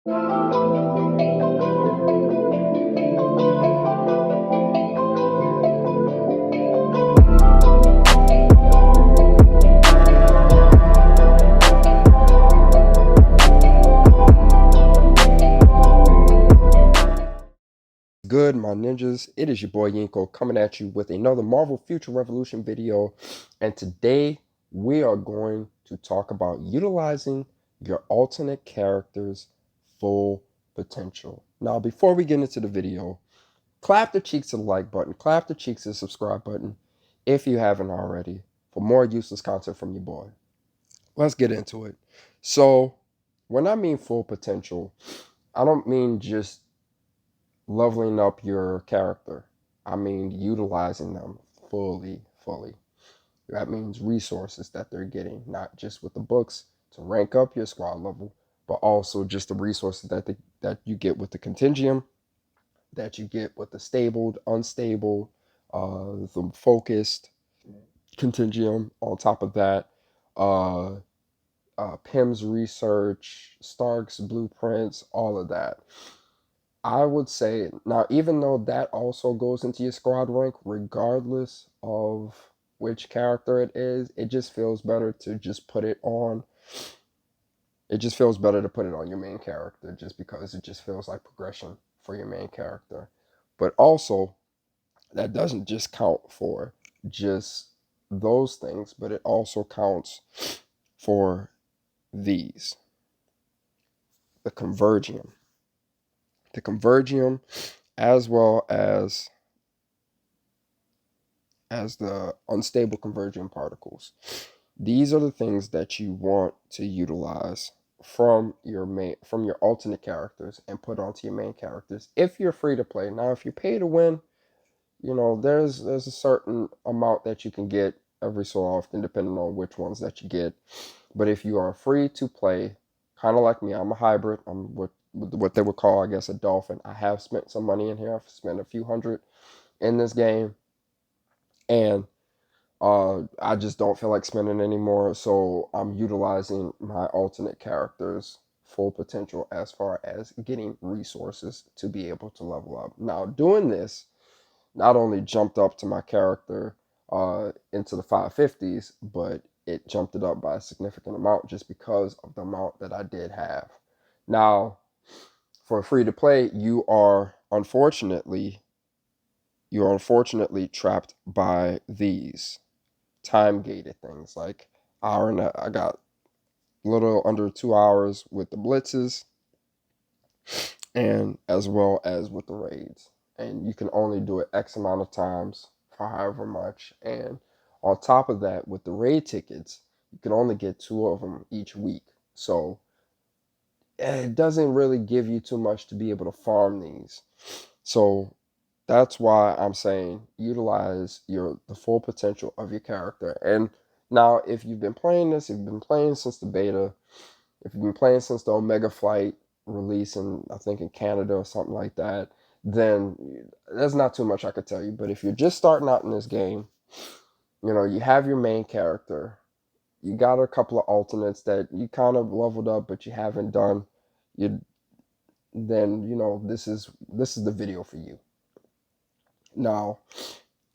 Good, my ninjas? It is your boy Yinko coming at you with another Marvel Future Revolution video. And today we are going to talk about utilizing your alternate character's full potential. Now, before we get into the video, clap the cheeks to the like button, clap the cheeks to the subscribe button if you haven't already for more useless content from your boy. Let's get into it. So, when I mean full potential, I don't mean just leveling up your character. I mean utilizing them fully. That means resources that they're getting, not just with the books to rank up your squad level, but also just the resources that you get with the contingent, that you get with the stable, unstable, the focused contingent. On top of that, uh, Pym's research, Stark's blueprints, all of that. I would say now, even though that also goes into your squad rank, regardless of which character it is, it just feels better to just put it on. It just feels better to put it on your main character, just because it just feels like progression for your main character. But also, that doesn't just count for just those things, but it also counts for these, the convergium. The convergium, as well as the unstable convergent particles. These are the things that you want to utilize from your alternate characters and put onto your main characters if you're free to play. Now, if you pay to win, you know, there's a certain amount that you can get every so often, depending on which ones that you get. But if you are free to play, kind of like me, I'm a hybrid. I'm what they would call, I guess, a dolphin. I have spent some money in here. I've spent a few hundred in this game, and I just don't feel like spending anymore. So I'm utilizing my alternate character's full potential as far as getting resources to be able to level up. Now, doing this not only jumped up to my character into the 550s, but it jumped it up by a significant amount just because of the amount that I did have. Now, for free to play, you are unfortunately trapped by these time gated things, like hour and I got a little under 2 hours with the blitzes, and as well as with the raids, and you can only do it X amount of times for however much. And on top of that, with the raid tickets, you can only get 2 of them each week, so it doesn't really give you too much to be able to farm these. So that's why I'm saying utilize the full potential of your character. And now, if you've been playing this, if you've been playing since the beta, if you've been playing since the Omega Flight release, I think in Canada or something like that, then there's not too much I could tell you. But if you're just starting out in this game, you know, you have your main character, you got a couple of alternates that you kind of leveled up, but you haven't done, then you know this is the video for you. Now,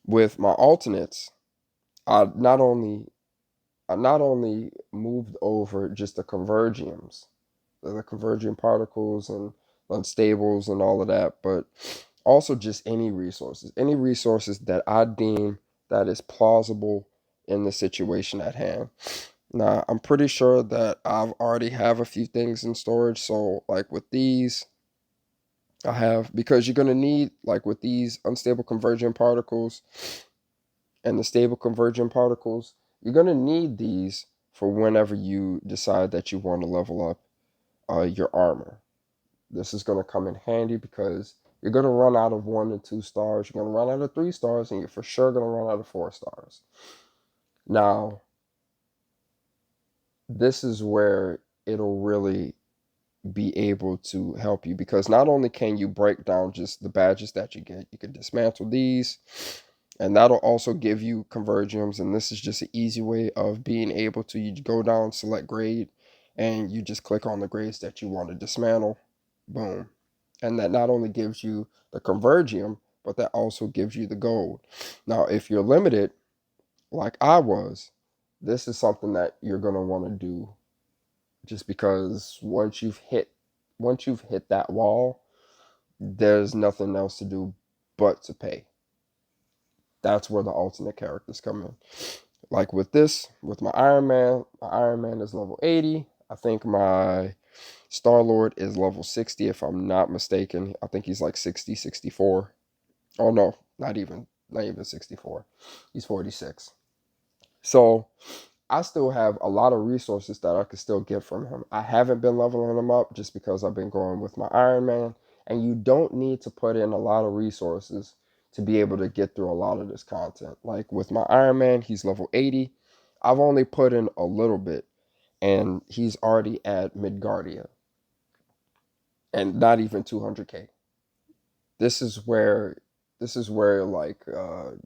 with my alternates, I not only moved over just the convergiums, the convergent particles and unstables and all of that, but also just any resources that I deem that is plausible in the situation at hand. Now, I'm pretty sure that I've already have a few things in storage. So like with these, I have, because you're going to need, like with these unstable convergent particles and the stable convergent particles, you're going to need these for whenever you decide that you want to level up your armor. This is going to come in handy because you're going to run out of 1 and 2 stars, you're going to run out of 3 stars, and you're for sure going to run out of 4 stars. Now, this is where it'll really be able to help you, because not only can you break down just the badges that you get, you can dismantle these, and that'll also give you convergiums. And this is just an easy way of being able to, you go down, select grade, and you just click on the grades that you want to dismantle, Boom. And that not only gives you the convergium, but that also gives you the gold. Now, if you're limited, like I was, this is something that you're gonna want to do just because once you've hit that wall, there's nothing else to do but to pay. That's where the alternate characters come in. Like with this, with my Iron Man is level 80. I think my Star Lord is level 60, if I'm not mistaken. I think he's like 60, 64. Oh no, not even 64. He's 46. So I still have a lot of resources that I could still get from him. I haven't been leveling him up just because I've been going with my Iron Man. And you don't need to put in a lot of resources to be able to get through a lot of this content. Like with my Iron Man, he's level 80. I've only put in a little bit, and he's already at Midgardia, and not even 200k. This is where like a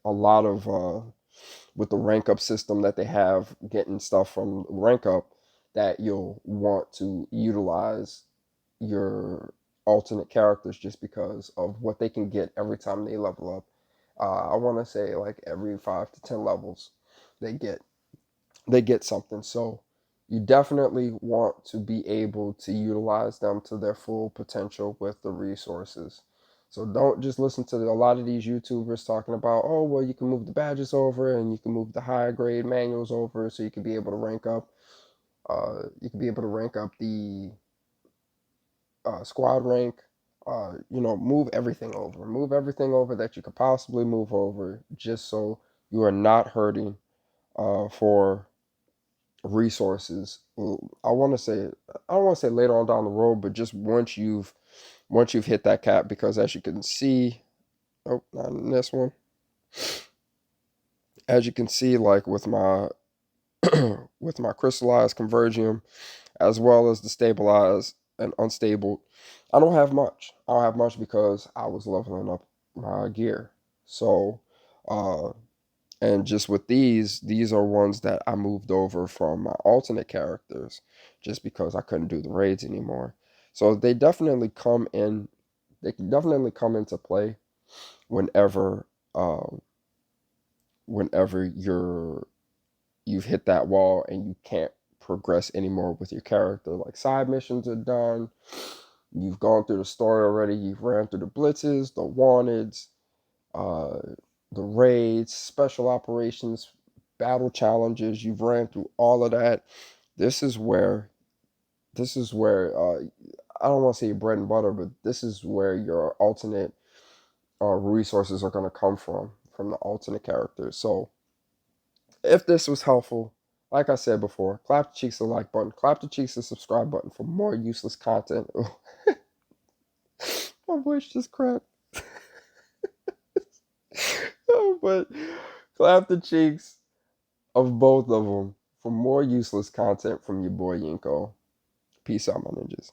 lot of with the rank up system that they have, getting stuff from rank up, that you'll want to utilize your alternate characters just because of what they can get every time they level up. I want to say like every 5 to 10 levels, they get something. So you definitely want to be able to utilize them to their full potential with the resources. So don't just listen to a lot of these YouTubers talking about, oh, well, you can move the badges over and you can move the higher grade manuals over so you can be able to rank up. The squad rank. Move everything over. Move everything over that you could possibly move over, just so you are not hurting for resources. I don't want to say later on down the road, but just once you've hit that cap, because as you can see, oh, not in this one. As you can see, like with my with my crystallized convergium, as well as the stabilized and unstable, I don't have much. I don't have much because I was leveling up my gear. So, uh, and just with these are ones that I moved over from my alternate characters just because I couldn't do the raids anymore. So they definitely come in. They can definitely come into play whenever, whenever you've hit that wall and you can't progress anymore with your character. Like side missions are done. You've gone through the story already. You've ran through the blitzes, the wanteds, uh, the raids, special operations, battle challenges. You've ran through all of that. This is where I don't want to say bread and butter, but this is where your alternate resources are going to come from the alternate characters. So if this was helpful, like I said before, clap the cheeks the like button, clap the cheeks the subscribe button for more useless content. My voice just cracked. But clap the cheeks of both of them for more useless content from your boy Yinko. Peace out, my ninjas.